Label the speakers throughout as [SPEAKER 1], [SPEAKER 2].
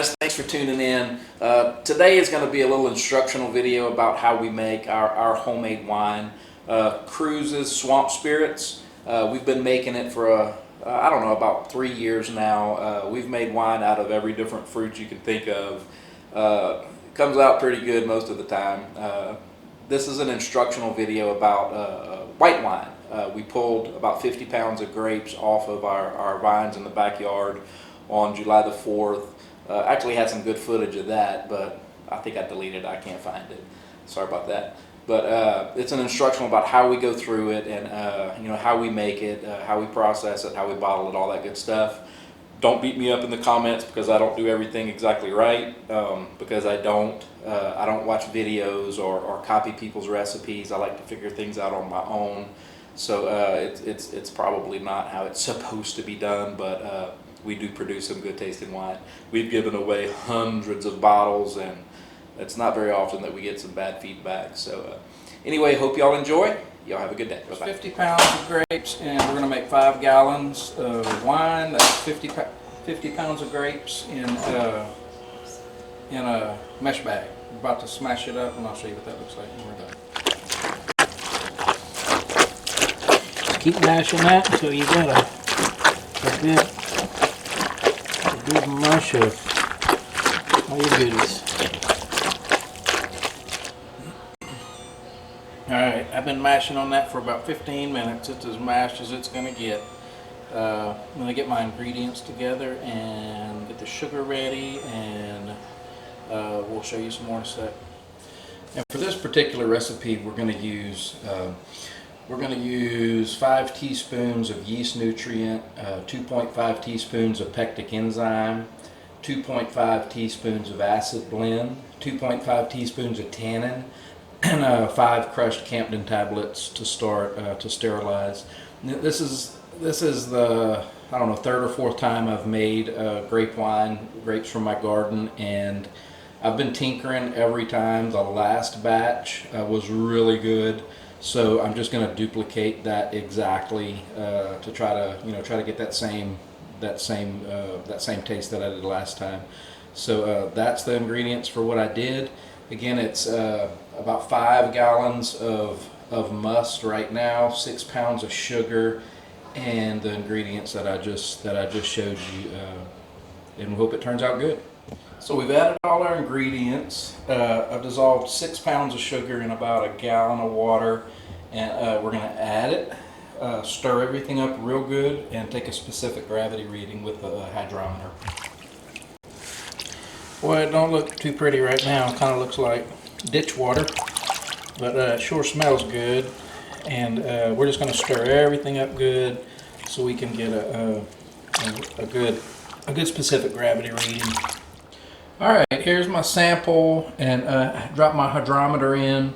[SPEAKER 1] guys, thanks for tuning in. Today is going to be a little instructional video about how we make our homemade wine, Cruze's Swamp Spirits. We've been making it for I don't know, about 3 years now. We've made wine out of every different fruit you can think of. Comes out pretty good most of the time. This is an instructional video about white wine. We pulled about 50 pounds of grapes off of our vines in the backyard on July the 4th. Actually had some good footage of that, but I think I deleted it. I can't find it. Sorry about that. But it's an instructional about how we go through it and how we make it, how we process it, how we bottle it, all that good stuff. Don't beat me up in the comments because I don't do everything exactly right, because I don't watch videos or copy people's recipes. I like to figure things out on my own. So it's probably not how it's supposed to be done, but we do produce some good tasting wine. We've given away hundreds of bottles, and it's not very often that we get some bad feedback. So anyway, hope y'all enjoy. Y'all have a good day. Bye-bye.
[SPEAKER 2] 50 pounds of grapes, and we're going to make 5 gallons of wine. That's 50 pounds of grapes in a mesh bag. We're about to smash it up, and I'll show you what that looks like when we're done. Just keep mashing that until you get a good mush of all your goodies. Alright, I've been mashing on that for about 15 minutes. It's as mashed as it's going to get. I'm going to get my ingredients together and get the sugar ready, and we'll show you some more in a sec. And for this particular recipe, we're going to use 5 teaspoons of yeast nutrient, 2.5 teaspoons of pectic enzyme, 2.5 teaspoons of acid blend, 2.5 teaspoons of tannin, and 5 crushed Campden tablets to start to sterilize. This is the, I don't know, 3rd or 4th time I've made grape wine, grapes from my garden, and I've been tinkering every time. The last batch was really good, so I'm just going to duplicate that exactly to try to get that same taste that I did last time. So that's the ingredients for what I did. Again, it's about 5 gallons of must right now, 6 pounds of sugar, and the ingredients that I just showed you, and we hope it turns out good. So we've added all our ingredients. I've dissolved 6 pounds of sugar in about a gallon of water, and we're going to add it, stir everything up real good, and take a specific gravity reading with the hydrometer. Boy, it don't look too pretty right now. It kind of looks like ditch water, but it sure smells good. And we're just going to stir everything up good so we can get a good specific gravity reading. All right, here's my sample, and drop my hydrometer in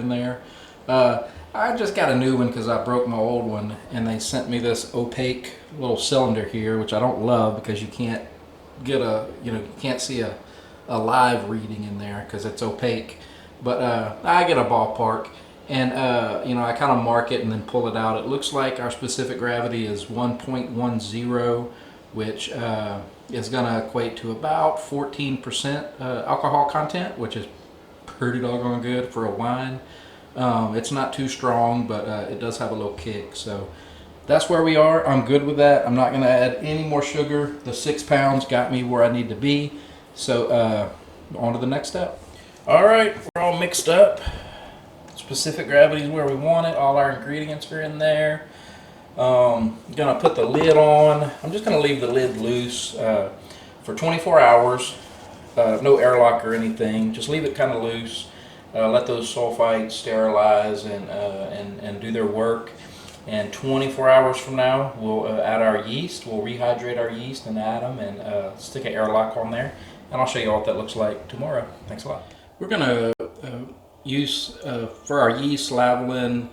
[SPEAKER 2] there. I just got a new one because I broke my old one, and they sent me this opaque little cylinder here, which I don't love because you can't get you can't see a live reading in there because it's opaque. But I get a ballpark, and I kind of mark it and then pull it out. It looks like our specific gravity is 1.10, which is going to equate to about 14% alcohol content, which is pretty doggone good for a wine. It's not too strong, but it does have a little kick. So that's where we are. I'm good with that. I'm not going to add any more sugar. The 6 pounds got me where I need to be. So on to the next step. All right, we're all mixed up. Specific gravity is where we want it. All our ingredients are in there. I'm going to put the lid on. I'm just going to leave the lid loose for 24 hours. No airlock or anything. Just leave it kind of loose. Let those sulfites sterilize and do their work. And 24 hours from now, we'll add our yeast. We'll rehydrate our yeast and add them, and stick an airlock on there. And I'll show you what that looks like tomorrow. Thanks a lot. We're going to use, for our yeast, Lavalin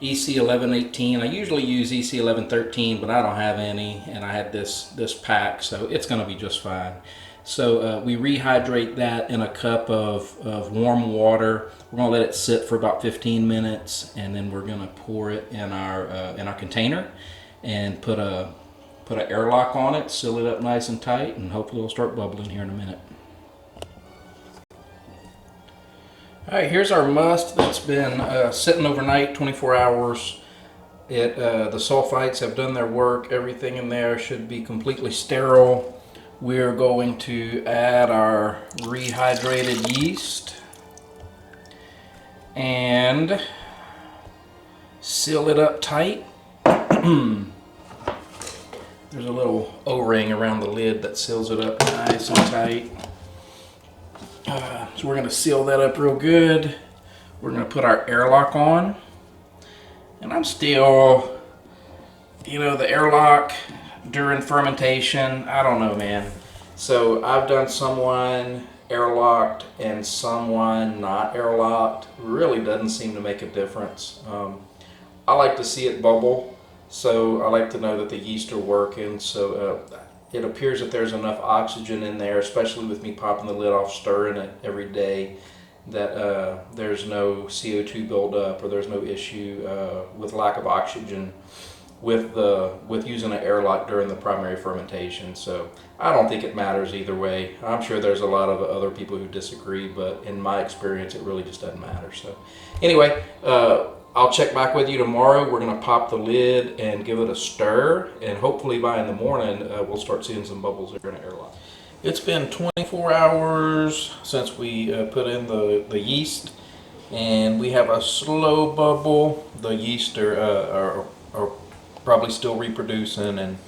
[SPEAKER 2] EC1118. I usually use EC1113, but I don't have any, and I had this pack, so it's going to be just fine. So we rehydrate that in a cup of warm water. We're going to let it sit for about 15 minutes, and then we're going to pour it in our container and put a put an airlock on it, seal it up nice and tight, and hopefully it'll start bubbling here in a minute. Alright, here's our must that's been sitting overnight, 24 hours. The sulfites have done their work. Everything in there should be completely sterile. We're going to add our rehydrated yeast and seal it up tight. There's a little O-ring around the lid that seals it up nice and tight. So we're going to seal that up real good. We're going to put our airlock on. And I'm still, the airlock during fermentation, I don't know, man. So I've done someone airlocked and someone not airlocked. Really doesn't seem to make a difference. I like to see it bubble, so I like to know that the yeast are working. So it appears that there's enough oxygen in there, especially with me popping the lid off, stirring it every day, that there's no CO2 buildup or there's no issue with lack of oxygen with using an airlock during the primary fermentation. So I don't think it matters either way. I'm sure there's a lot of other people who disagree, but in my experience it really just doesn't matter. So anyway, I'll check back with you tomorrow. We're going to pop the lid and give it a stir, and hopefully by in the morning we'll start seeing some bubbles here in an airlock. It's been 24 hours since we put in the yeast, and we have a slow bubble. The yeast are probably still reproducing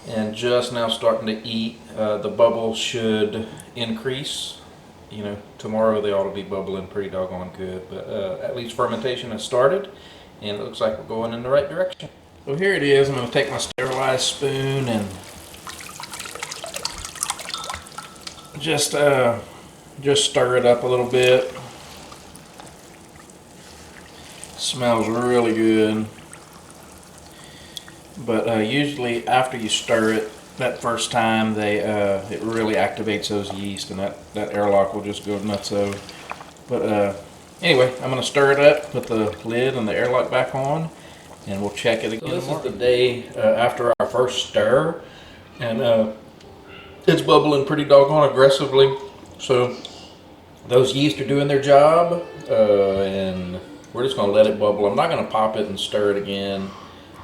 [SPEAKER 2] and just now starting to eat. The bubbles should increase. Tomorrow they ought to be bubbling pretty doggone good, but at least fermentation has started, and it looks like we're going in the right direction. So here it is. I'm going to take my sterilized spoon and just stir it up a little bit. Smells really good, but usually after you stir it that first time, it really activates those yeast, and that airlock will just go nutso. But anyway, I'm going to stir it up, put the lid and the airlock back on, and we'll check it again. So this is the day after our first stir, and it's bubbling pretty doggone aggressively. So those yeast are doing their job, and we're just going to let it bubble. I'm not going to pop it and stir it again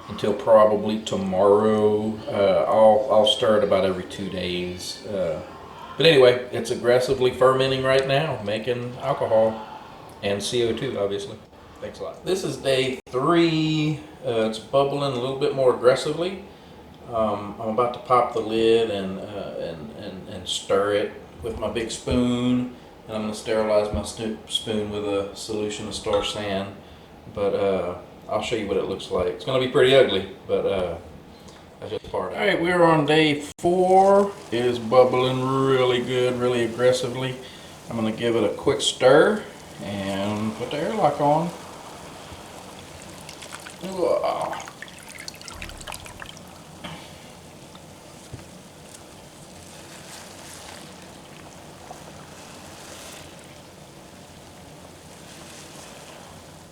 [SPEAKER 2] until probably tomorrow. I'll stir it about every 2 days. But anyway, it's aggressively fermenting right now, making alcohol and CO2, obviously. Thanks a lot. This is day 3. It's bubbling a little bit more aggressively. I'm about to pop the lid and stir it with my big spoon, and I'm going to sterilize my spoon with a solution of star sand. But I'll show you what it looks like. It's going to be pretty ugly, but that's just part of it. All right, we're on day 4. It is bubbling really good, really aggressively. I'm going to give it a quick stir and put the airlock on. Ooh.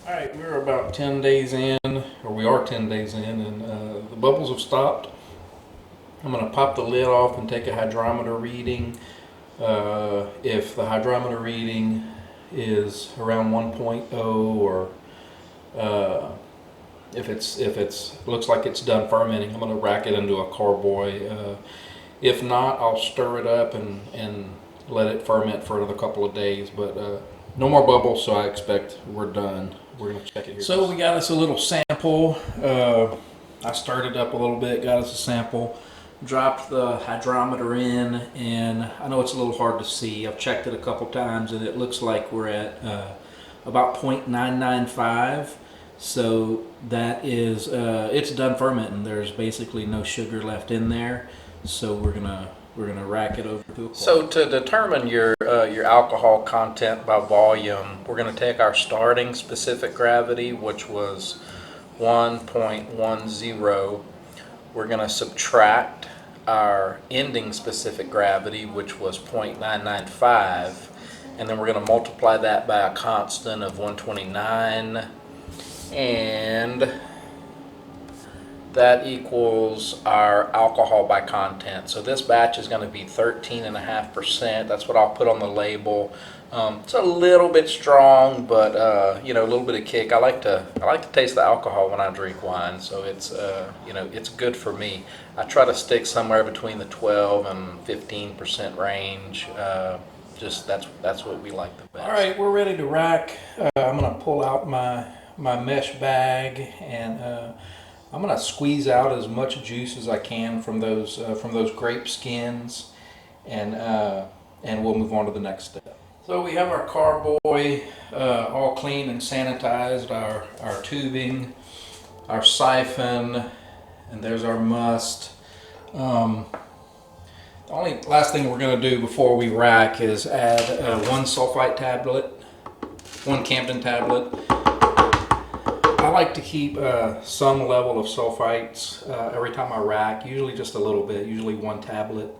[SPEAKER 2] Alright, we're about 10 days in, or we are 10 days in, and the bubbles have stopped. I'm going to pop the lid off and take a hydrometer reading. If the hydrometer reading is around 1.0, or if it's looks like it's done fermenting, I'm going to rack it into a carboy. If not, I'll stir it up and let it ferment for another couple of days, but no more bubbles, so I expect we're done. We're going to check it here. So we got us a little sample. I stirred it up a little bit, got us a sample, dropped the hydrometer in, and I know it's a little hard to see. I've checked it a couple times, and it looks like we're at about 0.995. So that is, it's done fermenting. There's basically no sugar left in there. So we're gonna rack it over to a. So to determine your alcohol content by volume, we're gonna take our starting specific gravity, which was 1.10. We're gonna subtract our ending specific gravity, which was 0.995, and then we're gonna multiply that by a constant of 129, and that equals our alcohol by content. So this batch is going to be 13.5%. That's what I'll put on the label. It's a little bit strong, but you know, a little bit of kick. I like to taste the alcohol when I drink wine, so it's you know, it's good for me. I try to stick somewhere between the 12 and 15% range. Just that's what we like the best. All right, we're ready to rack. I'm gonna pull out my mesh bag, and I'm gonna squeeze out as much juice as I can from those grape skins, and we'll move on to the next step. So we have our carboy all clean and sanitized, our tubing, our siphon, and there's our must. The only last thing we're going to do before we rack is add one sulfite tablet, one Camden tablet. I like to keep some level of sulfites every time I rack, usually just a little bit, usually one tablet.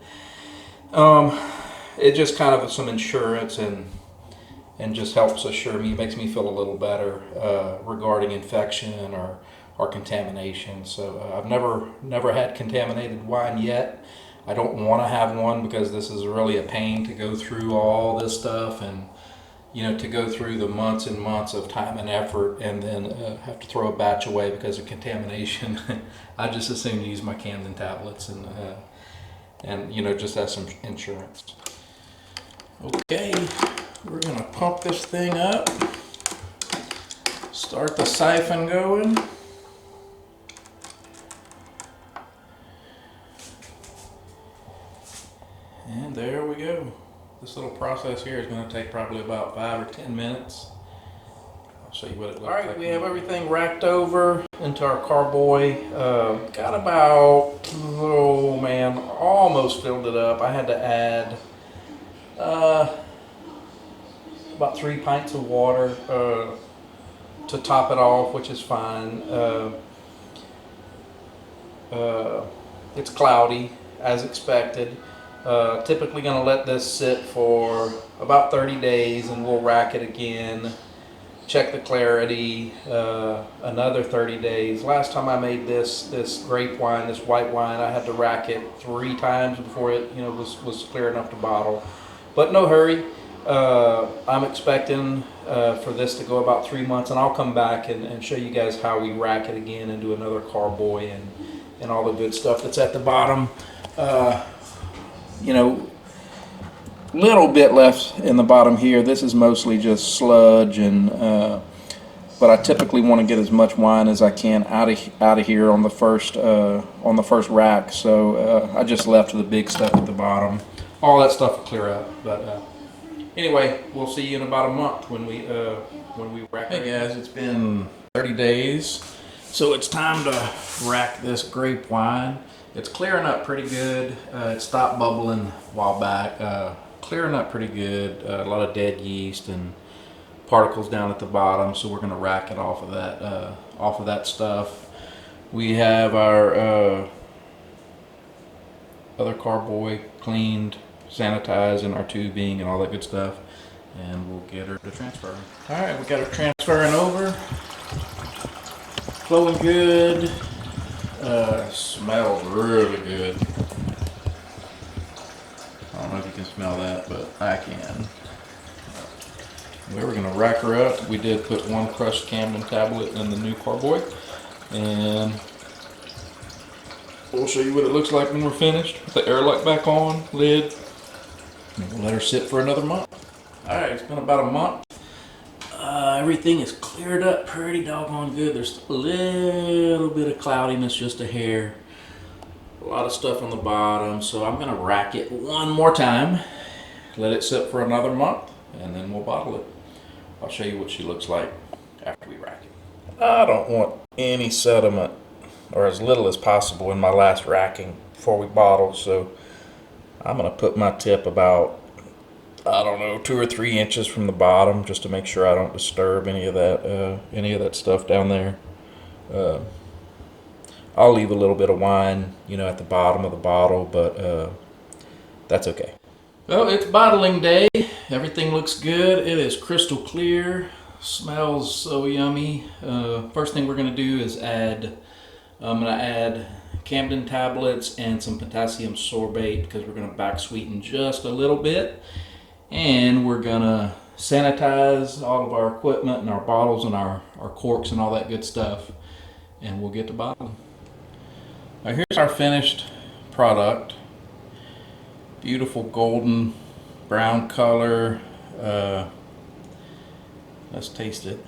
[SPEAKER 2] It just kind of some insurance and just helps assure me, makes me feel a little better regarding infection or contamination. So I've never had contaminated wine yet. I don't want to have one because this is really a pain to go through all this stuff, and you know, to go through the months and months of time and effort and then have to throw a batch away because of contamination. I just assume use my Camden tablets and you know, just have some insurance. Okay, we're gonna pump this thing up, start the siphon going. And there we go. This little process here is going to take probably about 5 or 10 minutes. I'll show you what it looks like. All right, we have everything racked over into our carboy. Got about, oh man, almost filled it up. I had to add about 3 pints of water to top it off, which is fine. It's cloudy, as expected. Typically going to let this sit for about 30 days, and we'll rack it again, check the clarity, another 30 days. Last time I made this grape wine, this white wine, I had to rack it 3 times before it, you know, was clear enough to bottle. But no hurry. I'm expecting for this to go about 3 months, and I'll come back and show you guys how we rack it again and do another carboy and all the good stuff that's at the bottom. You know, little bit left in the bottom here. This is mostly just sludge, and but I typically want to get as much wine as I can out of here on the first rack. So I just left the big stuff at the bottom. All that stuff will clear up. But anyway, we'll see you in about a month when we rack. Hey guys, it's been 30 days, so it's time to rack this grape wine. It's clearing up pretty good. It stopped bubbling a while back. Clearing up pretty good. A lot of dead yeast and particles down at the bottom. So we're going to rack it off of that stuff. We have our other carboy cleaned, sanitized, and our tubing and all that good stuff. And we'll get her to transfer. All right, we got her transferring over. Flowing good. Smells really good. I don't know if you can smell that, but I can. We were going to rack her up. We did put one crushed Camden tablet in the new carboy, and we'll show you what it looks like when we're finished. Put the airlock back on, lid, and we'll let her sit for another month. Alright, it's been about a month. Everything is cleared up pretty doggone good. There's a little bit of cloudiness, just a hair. A lot of stuff on the bottom, so I'm gonna rack it one more time, let it sit for another month, and then we'll bottle it. I'll show you what she looks like after we rack it. I don't want any sediment, or as little as possible, in my last racking before we bottle, so I'm gonna put my tip about, I don't know, 2 or 3 inches from the bottom, just to make sure I don't disturb any of that stuff down there. I'll leave a little bit of wine, you know, at the bottom of the bottle, but that's okay. Well, it's bottling day. Everything looks good. It is crystal clear. Smells so yummy. First thing we're going to do is add I'm going to add Camden tablets and some potassium sorbate because we're going to back sweeten just a little bit. And we're going to sanitize all of our equipment and our bottles and our corks and all that good stuff. And we'll get to bottling. Now here's our finished product. Beautiful golden brown color. Let's taste it.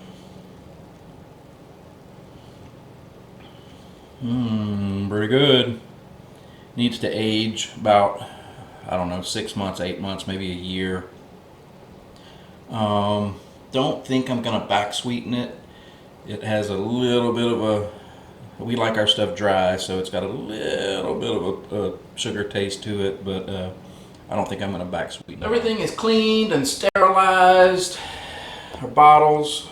[SPEAKER 2] Pretty good. Needs to age about, I don't know, 6 months, 8 months, maybe a year. Don't think I'm gonna back sweeten it. It has a little bit of a, we like our stuff dry, so it's got a little bit of a sugar taste to it, but I don't think I'm gonna back sweeten it. Everything is cleaned and sterilized. Our bottles,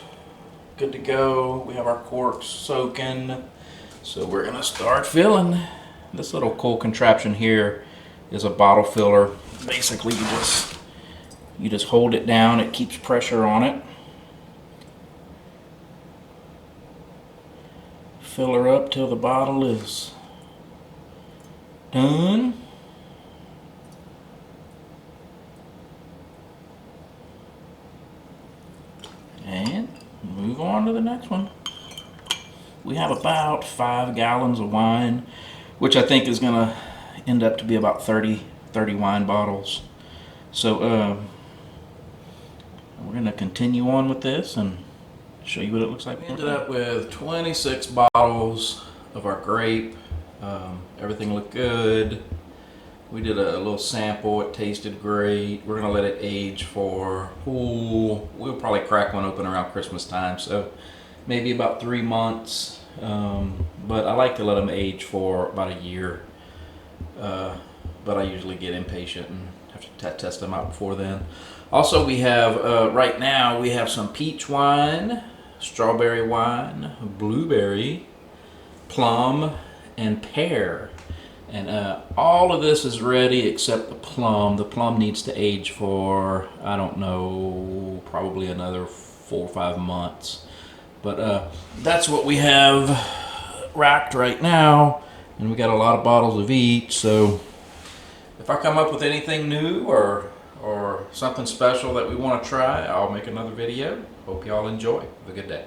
[SPEAKER 2] good to go. We have our corks soaking. So we're gonna start filling. This little cool contraption here is a bottle filler. Basically, you just hold it down. It keeps pressure on it. Fill her up till the bottle is done. And move on to the next one. We have about 5 gallons of wine, which I think is going to end up to be about 30 wine bottles. So we're going to continue on with this and show you what it looks like. We ended up with 26 bottles of our grape. Everything looked good. We did a little sample. It tasted great. We're going to let it age for, we'll probably crack one open around Christmas time. So maybe about 3 months, but I like to let them age for about a year. But I usually get impatient and have to test them out before then. Also, we have right now we have some peach wine, strawberry wine, blueberry, plum, and pear. And all of this is ready except the plum. The plum needs to age for, I don't know, probably another 4 or 5 months. But that's what we have racked right now, and we got a lot of bottles of each. So if I come up with anything new or something special that we want to try, I'll make another video. Hope y'all enjoy. Have a good day.